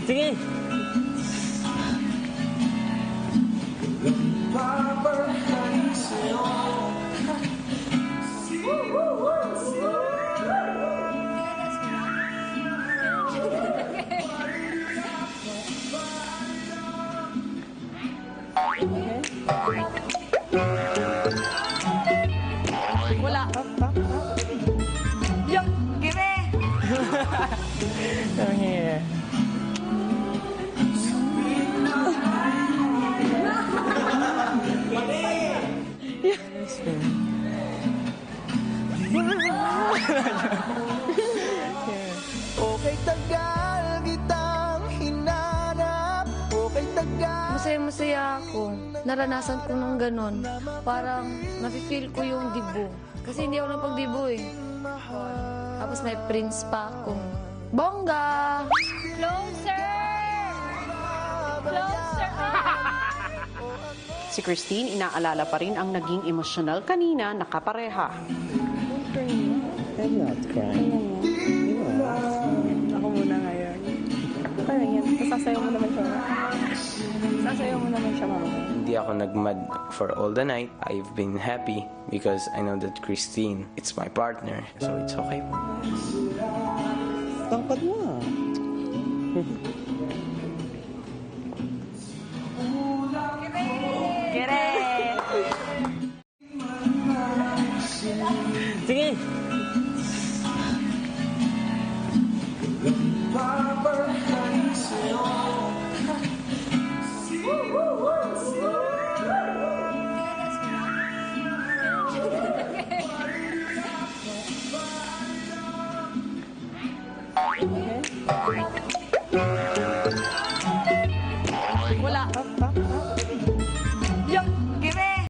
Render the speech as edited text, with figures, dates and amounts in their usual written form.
Sige. Wala. Yung, give Come here. Okay, tagal kitang hinanap. Okay, tagal. Masaya-masaya ako. Naranasan ko ng ganun. Parang nafe-feel ko yung dibo. Kasi hindi ako napagdibo eh. Tapos may prince pa ako. Bongga! Closer! Closer! Si Christine inaalala pa rin ang naging emosyonal kanina na kapareha. I'm not crying. Ako muna ngayon. Parang yan. Sasayaw mo naman siya. Sasayaw mo naman siya, mama. Hindi ako nagmad for all the night. I've been happy because I know that Christine, it's my partner. So it's okay. Tangkad mo. Get it! Sige. Wala.